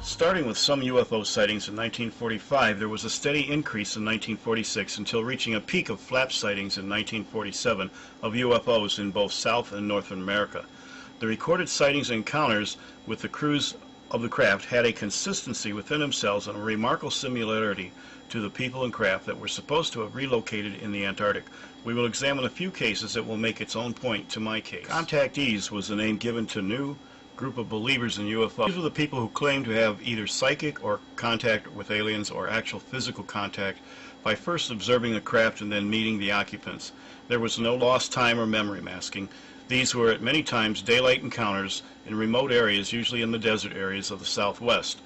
Starting with some UFO sightings in 1945, there was a steady increase in 1946 until reaching a peak of flap sightings in 1947 of UFOs in both South and North America. The recorded sightings and encounters with the crews of the craft had a consistency within themselves and a remarkable similarity to the people and craft that were supposed to have relocated in the Antarctic. We will examine a few cases that will make its own point to my case. Contactees was the name given to new group of believers in UFOs. These were the people who claimed to have either psychic or contact with aliens or actual physical contact by first observing the craft and then meeting the occupants. There was no lost time or memory masking. These were at many times daylight encounters in remote areas, usually in the desert areas of the Southwest.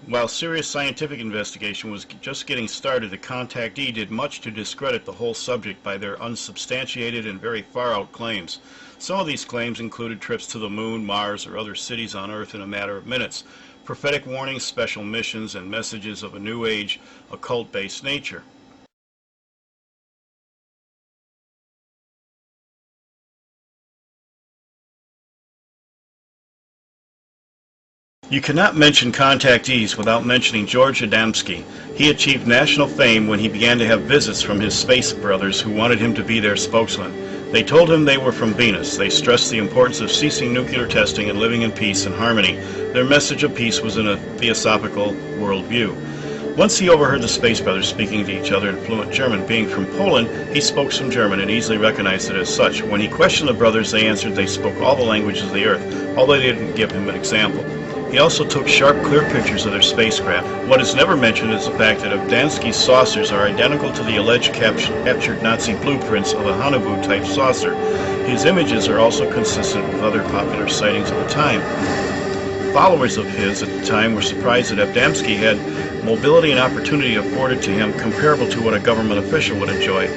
While serious scientific investigation was just getting started, the contactee did much to discredit the whole subject by their unsubstantiated and very far-out claims. Some of these claims included trips to the moon, Mars, or other cities on Earth in a matter of minutes, prophetic warnings, special missions, and messages of a New Age, occult-based nature. You cannot mention contactees without mentioning George Adamski. He achieved national fame when he began to have visits from his space brothers who wanted him to be their spokesman. They told him they were from Venus. They stressed the importance of ceasing nuclear testing and living in peace and harmony. Their message of peace was in a theosophical worldview. Once he overheard the space brothers speaking to each other in fluent German. Being from Poland, he spoke some German and easily recognized it as such. When he questioned the brothers, they answered they spoke all the languages of the Earth, although they didn't give him an example. He also took sharp, clear pictures of their spacecraft. What is never mentioned is the fact that Adamski's saucers are identical to the alleged captured Nazi blueprints of a Haunebu-type saucer. His images are also consistent with other popular sightings of the time. Followers of his at the time were surprised that Adamski had mobility and opportunity afforded to him comparable to what a government official would enjoy.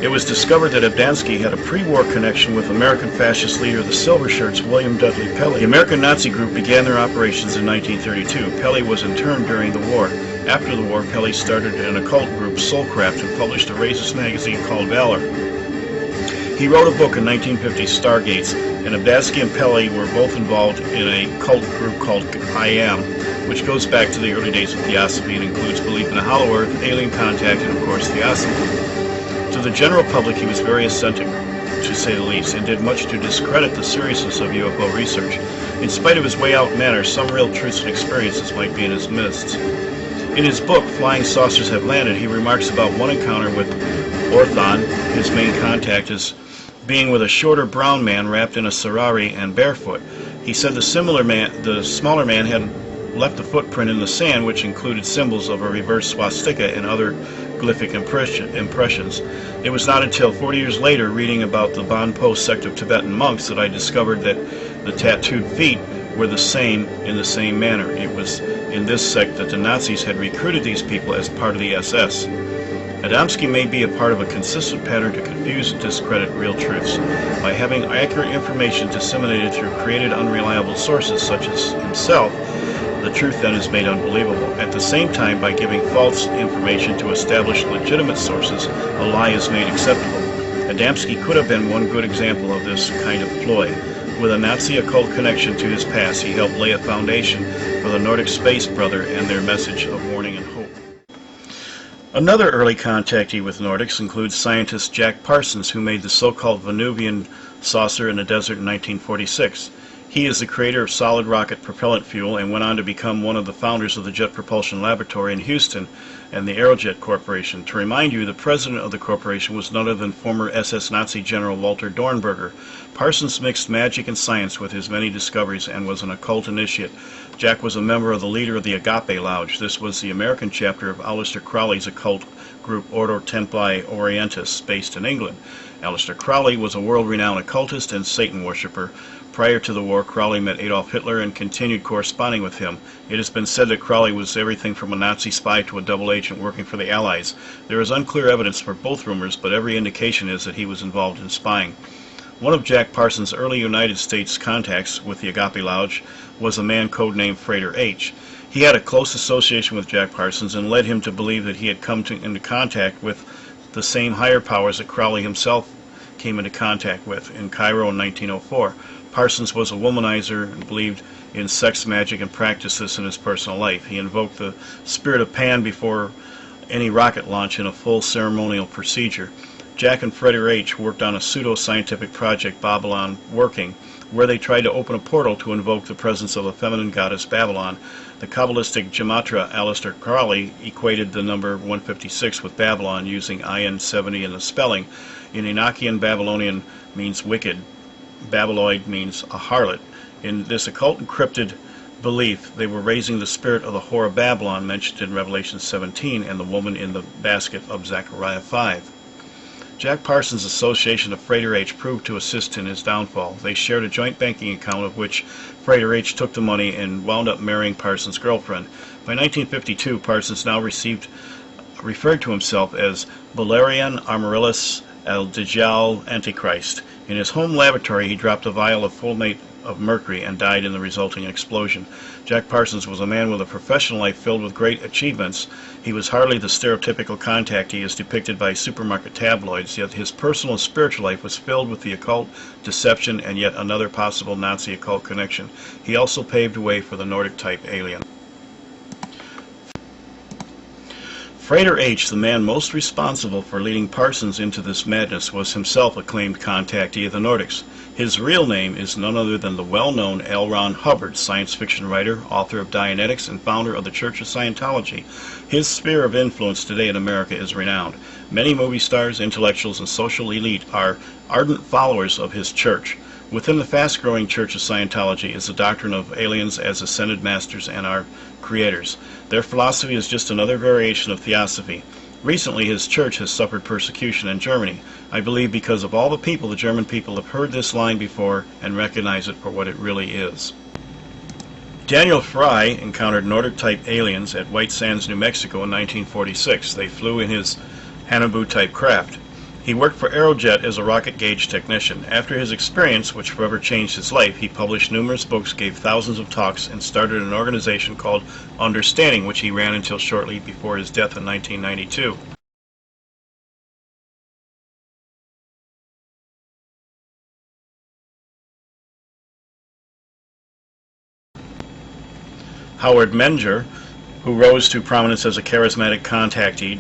It was discovered that Adamski had a pre-war connection with American fascist leader the Silver Shirts William Dudley Pelley. The American Nazi group began their operations in 1932. Pelley was interned during the war. After the war, Pelley started an occult group, Soulcraft, and published a racist magazine called Valor. He wrote a book in 1950, Stargates, and Adamski and Pelley were both involved in a cult group called I Am, which goes back to the early days of Theosophy and includes belief in a hollow earth, alien contact, and of course Theosophy. To the general public, he was very eccentric, to say the least, and did much to discredit the seriousness of UFO research. In spite of his way-out manner, some real truths and experiences might be in his midst. In his book, Flying Saucers Have Landed, he remarks about one encounter with Orthon, his main contact, as being with a shorter brown man wrapped in a sarari and barefoot. He said the smaller man had left a footprint in the sand which included symbols of a reverse swastika and other glyphic impressions. It was not until 40 years later, reading about the Bonpo sect of Tibetan monks, that I discovered that the tattooed feet were the same in the same manner. It was in this sect that the Nazis had recruited these people as part of the SS. Adamski may be a part of a consistent pattern to confuse and discredit real truths by having accurate information disseminated through created unreliable sources such as himself. The truth then is made unbelievable. At the same time, by giving false information to establish legitimate sources, a lie is made acceptable. Adamski could have been one good example of this kind of ploy. With a Nazi occult connection to his past, he helped lay a foundation for the Nordic Space Brother and their message of warning and hope. Another early contactee with Nordics includes scientist Jack Parsons, who made the so-called Venusian saucer in the desert in 1946. He is the creator of solid rocket propellant fuel and went on to become one of the founders of the Jet Propulsion Laboratory in Houston and the Aerojet Corporation. To remind you, the president of the corporation was none other than former SS Nazi General Walter Dornberger. Parsons mixed magic and science with his many discoveries and was an occult initiate. Jack was a member of the leader of the Agape Lodge. This was the American chapter of Aleister Crowley's occult group Ordo Templi Orientis, based in England. Aleister Crowley was a world-renowned occultist and Satan worshipper. Prior to the war, Crowley met Adolf Hitler and continued corresponding with him. It has been said that Crowley was everything from a Nazi spy to a double agent working for the Allies. There is unclear evidence for both rumors, but every indication is that he was involved in spying. One of Jack Parsons' early United States contacts with the Agape Lodge was a man codenamed Freighter H. He had a close association with Jack Parsons and led him to believe that he had come into contact with the same higher powers that Crowley himself came into contact with in Cairo in 1904. Parsons was a womanizer and believed in sex magic and practiced this in his personal life. He invoked the spirit of Pan before any rocket launch in a full ceremonial procedure. Jack and Freddie H. worked on a pseudo-scientific project, Babylon Working, where they tried to open a portal to invoke the presence of the feminine goddess Babylon. The Kabbalistic Gematria Aleister Crowley equated the number 156 with Babylon using IN 70 in the spelling. In Enochian, Babylonian means wicked. Babyloid means a harlot. In this occult encrypted belief, they were raising the spirit of the whore of Babylon mentioned in Revelation 17 and the woman in the basket of Zechariah 5. Jack Parsons' association of Freddie H. proved to assist in his downfall. They shared a joint banking account of which Freddie H. took the money and wound up marrying Parsons' girlfriend. By 1952, Parsons now referred to himself as Valerian Amaryllis El Dajjal Antichrist. In his home laboratory, he dropped a vial of fulminate of mercury and died in the resulting explosion. Jack Parsons was a man with a professional life filled with great achievements. He was hardly the stereotypical contactee as depicted by supermarket tabloids, yet his personal and spiritual life was filled with the occult, deception, and yet another possible Nazi occult connection. He also paved the way for the Nordic-type alien. Freddie H., the man most responsible for leading Parsons into this madness, was himself a claimed contactee of the Nordics. His real name is none other than the well-known L. Ron Hubbard, science fiction writer, author of Dianetics, and founder of the Church of Scientology. His sphere of influence today in America is renowned. Many movie stars, intellectuals, and social elite are ardent followers of his church. Within the fast-growing Church of Scientology is the doctrine of aliens as ascended masters and our creators. Their philosophy is just another variation of theosophy. Recently, his church has suffered persecution in Germany. I believe because of all the German people have heard this line before and recognize it for what it really is. Daniel Fry encountered Nordic-type aliens at White Sands, New Mexico in 1946. They flew in his Hanabu-type craft. He worked for Aerojet as a rocket gauge technician. After his experience, which forever changed his life, he published numerous books, gave thousands of talks, and started an organization called Understanding, which he ran until shortly before his death in 1992. Howard Menger, who rose to prominence as a charismatic contactee,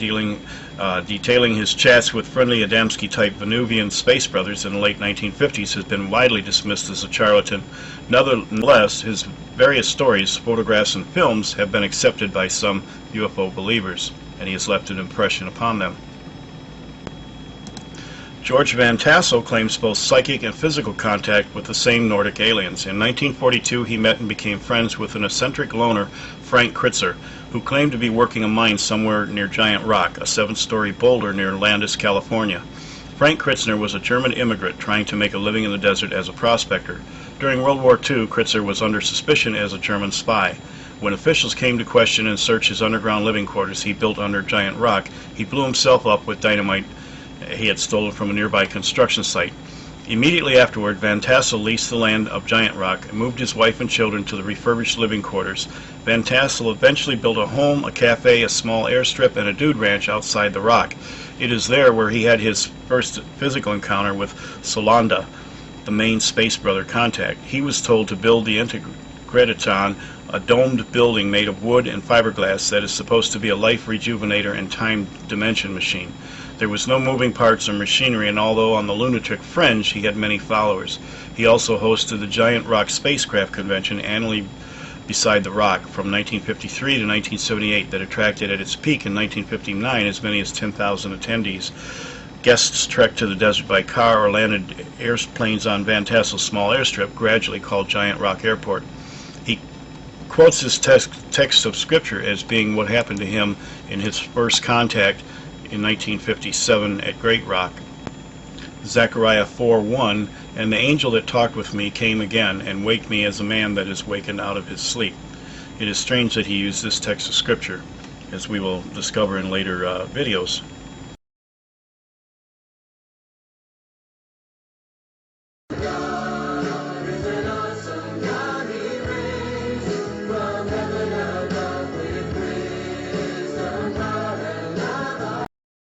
detailing his chats with friendly Adamski-type Venusian space brothers in the late 1950s, has been widely dismissed as a charlatan. Nonetheless, his various stories, photographs, and films have been accepted by some UFO believers, and he has left an impression upon them. George Van Tassel claims both psychic and physical contact with the same Nordic aliens. In 1942, he met and became friends with an eccentric loner, Frank Kritzer, who claimed to be working a mine somewhere near Giant Rock, a 7-story boulder near Landis, California. Frank Kritzer was a German immigrant trying to make a living in the desert as a prospector. During World War II, Kritzer was under suspicion as a German spy. When officials came to question and search his underground living quarters he built under Giant Rock, he blew himself up with dynamite he had stolen from a nearby construction site. Immediately afterward, Van Tassel leased the land of Giant Rock and moved his wife and children to the refurbished living quarters. Van Tassel eventually built a home, a cafe, a small airstrip, and a dude ranch outside the rock. It is there where he had his first physical encounter with Solanda, the main space brother contact. He was told to build the Integraton, a domed building made of wood and fiberglass that is supposed to be a life rejuvenator and time dimension machine. There was no moving parts or machinery, and although on the lunatic fringe he had many followers, he also hosted the Giant Rock Spacecraft Convention annually beside the rock from 1953 to 1978 that attracted at its peak in 1959 as many as 10,000 attendees. Guests trekked to the desert by car or landed airplanes on Van Tassel's small airstrip, gradually called Giant Rock Airport. He quotes his text of scripture as being what happened to him in his first contact in 1957 at Great Rock. Zechariah 4:1, and the angel that talked with me came again and waked me as a man that is wakened out of his sleep. It is strange that he used this text of scripture, as we will discover in later videos.